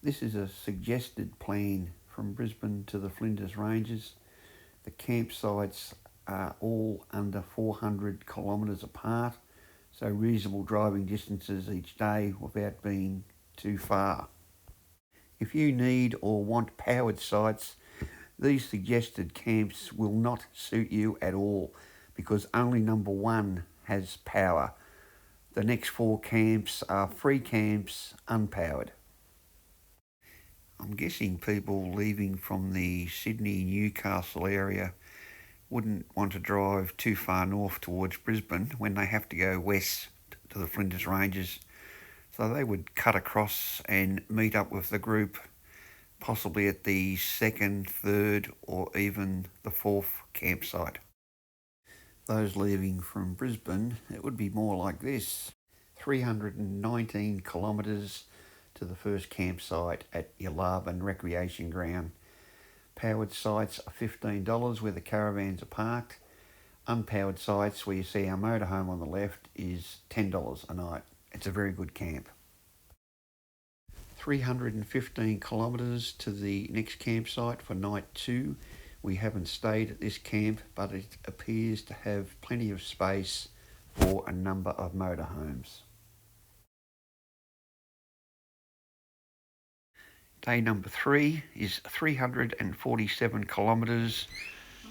This is a suggested plan from Brisbane to the Flinders Ranges. The campsites are all under 400 kilometres apart, so reasonable driving distances each day without being too far. If you need or want powered sites, these suggested camps will not suit you at all because only number 1 has power. The next 4 camps are free camps, unpowered. I'm guessing people leaving from the Sydney-Newcastle area wouldn't want to drive too far north towards Brisbane when they have to go west to the Flinders Ranges. So they would cut across and meet up with the group, possibly at the 2nd, 3rd or even the 4th campsite. Those leaving from Brisbane, it would be more like this: 319 kilometres to the first campsite at Yalarbin Recreation Ground. Powered sites are $15 where the caravans are parked. Unpowered sites, where you see our motorhome on the left, is $10 a night. It's a very good camp. 315 kilometres to the next campsite for night 2. We haven't stayed at this camp, but it appears to have plenty of space for a number of motorhomes. Day number 3 is 347 kilometres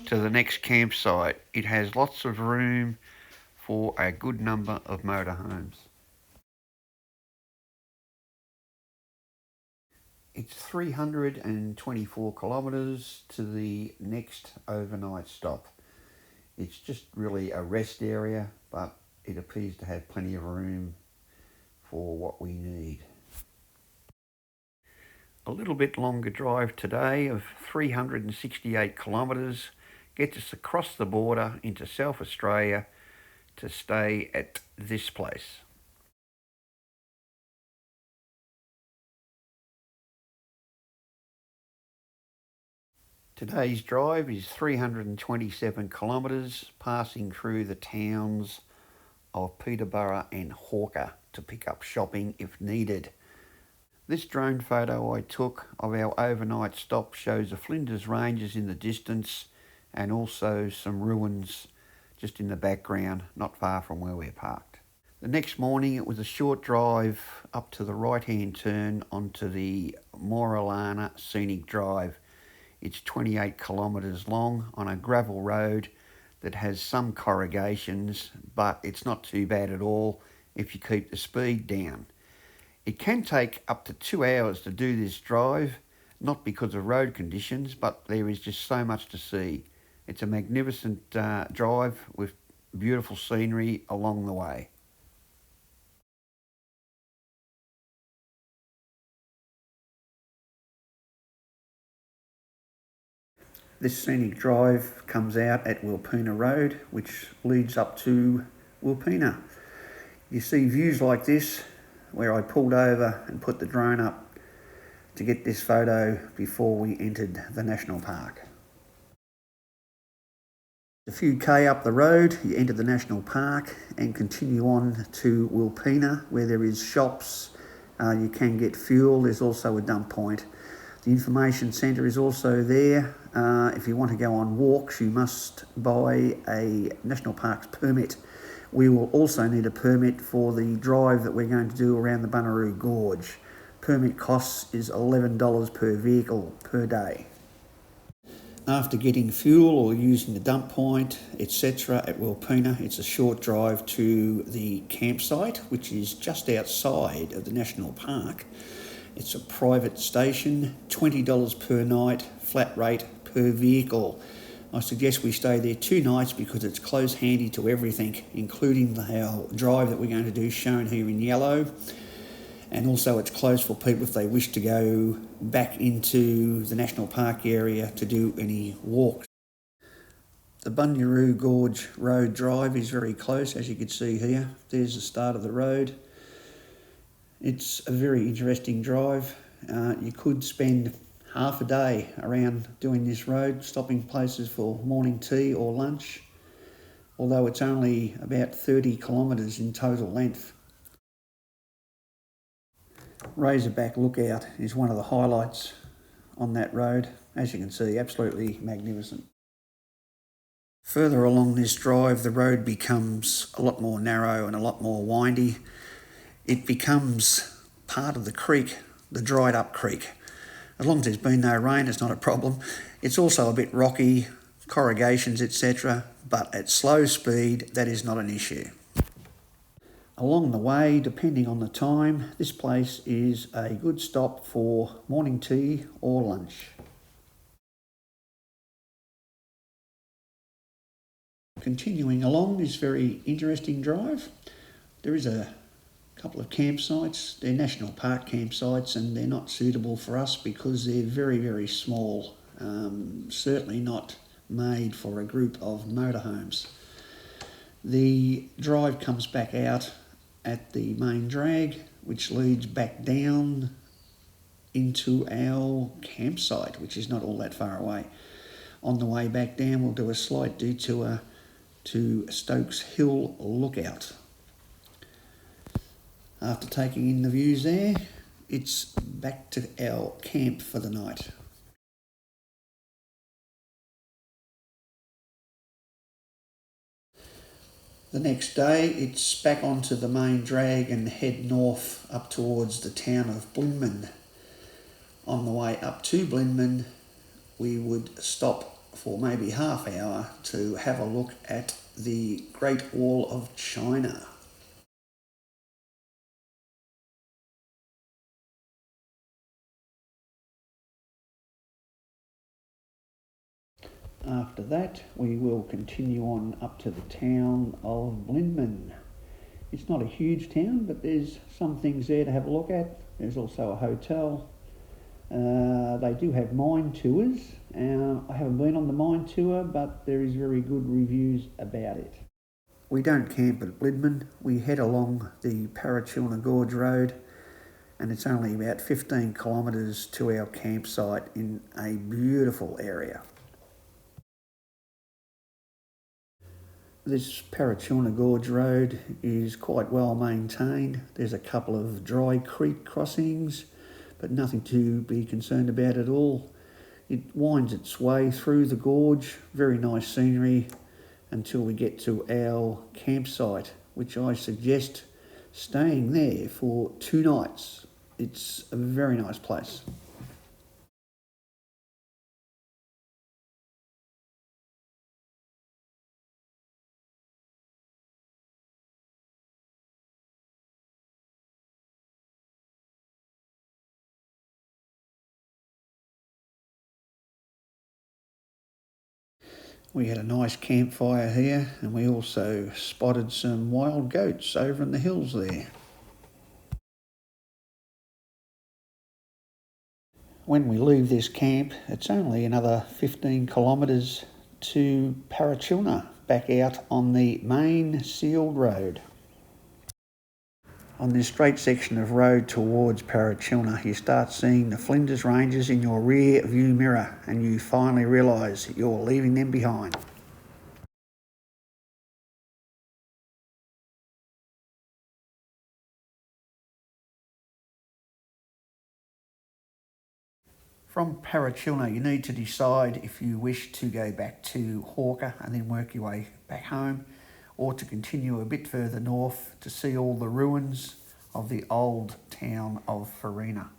to the next campsite. It has lots of room for a good number of motorhomes. It's 324 kilometres to the next overnight stop. It's just really a rest area, but it appears to have plenty of room for what we need. A little bit longer drive today of 368 kilometres gets us across the border into South Australia to stay at this place. Today's drive is 327 kilometres, passing through the towns of Peterborough and Hawker to pick up shopping if needed. This drone photo I took of our overnight stop shows the Flinders Ranges in the distance and also some ruins just in the background, not far from where we're parked. The next morning it was a short drive up to the right-hand turn onto the Moralana Scenic Drive. It's 28 kilometres long on a gravel road that has some corrugations, but it's not too bad at all if you keep the speed down. It can take up to 2 hours to do this drive, not because of road conditions, but there is just so much to see. It's a magnificent drive with beautiful scenery along the way. This scenic drive comes out at Wilpena Road, which leads up to Wilpena. You see views like this where I pulled over and put the drone up to get this photo before we entered the national park. A few K up the road, you enter the national park and continue on to Wilpena, where there is shops. You can get fuel. There's also a dump point. The information centre is also there. If you want to go on walks, you must buy a National Parks permit. We will also need a permit for the drive that we're going to do around the Bunaroo Gorge. Permit costs is $11 per vehicle per day. After getting fuel or using the dump point, etc. at Wilpena, it's a short drive to the campsite, which is just outside of the National Park. It's a private station, $20 per night, flat rate per vehicle. I suggest we stay there 2 nights because it's close handy to everything, including our drive that we're going to do, shown here in yellow. And also it's close for people if they wish to go back into the National Park area to do any walks. The Bunaroo Gorge Road Drive is very close, as you can see here. There's the start of the road. It's a very interesting drive. You could spend half a day around doing this road, stopping places for morning tea or lunch, although it's only about 30 kilometres in total length. Razorback Lookout is one of the highlights on that road. As you can see, absolutely magnificent. Further along this drive, the road becomes a lot more narrow and a lot more windy. It becomes part of the creek, the dried up creek. As long as there's been no rain, it's not a problem. It's also a bit rocky, corrugations, etc., but at slow speed, that is not an issue. Along the way, depending on the time, this place is a good stop for morning tea or lunch. Continuing along this very interesting drive, there is a couple of campsites. They're national park campsites and they're not suitable for us because they're very, very small. Certainly not made for a group of motorhomes. The drive comes back out at the main drag, which leads back down into our campsite, which is not all that far away. On the way back down, we'll do a slight detour to Stokes Hill Lookout. After taking in the views there, it's back to our camp for the night. The next day, it's back onto the main drag and head north up towards the town of Blinman. On the way up to Blinman, we would stop for maybe half hour to have a look at the Great Wall of China. After that, we will continue on up to the town of Blinman. It's not a huge town, but there's some things there to have a look at. There's also a hotel. They do have mine tours. I haven't been on the mine tour, but there is very good reviews about it. We don't camp at Blinman. We head along the Parachilna Gorge Road, and it's only about 15 kilometres to our campsite in a beautiful area. This Parachilna Gorge Road is quite well maintained. There's a couple of dry creek crossings, but nothing to be concerned about at all. It winds its way through the gorge, very nice scenery, until we get to our campsite, which I suggest staying there for 2 nights. It's a very nice place. We had a nice campfire here, and we also spotted some wild goats over in the hills there. When we leave this camp, it's only another 15 kilometres to Parachilna, back out on the main sealed road. On this straight section of road towards Parachilna, you start seeing the Flinders Ranges in your rear view mirror, and you finally realise you're leaving them behind. From Parachilna, you need to decide if you wish to go back to Hawker and then work your way back home, or to continue a bit further north to see all the ruins of the old town of Farina.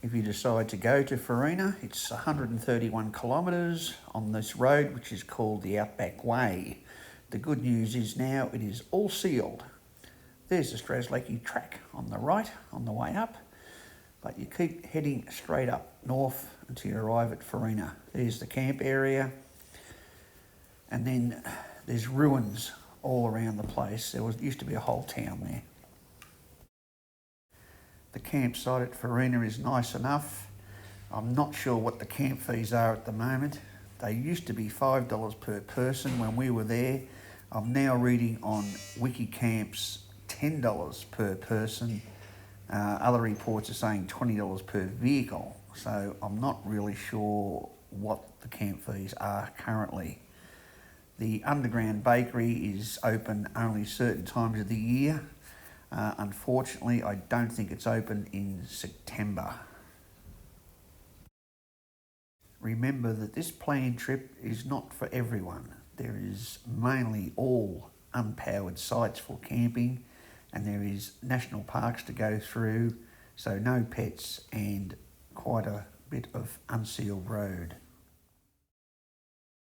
If you decide to go to Farina, it's 131 kilometres on this road, which is called the Outback Way. The good news is now it is all sealed. There's the Straslake track on the right on the way up, but you keep heading straight up north until you arrive at Farina. There's the camp area, and then there's ruins all around the place. Used to be a whole town there. The campsite at Farina is nice enough. I'm not sure what the camp fees are at the moment. They used to be $5 per person when we were there. I'm now reading on WikiCamps $10 per person. Other reports are saying $20 per vehicle. So I'm not really sure what the camp fees are currently. The underground bakery is open only certain times of the year. Unfortunately, I don't think it's open in September. Remember that this planned trip is not for everyone. There is mainly all unpowered sites for camping, and there is national parks to go through, so no pets and quite a bit of unsealed road.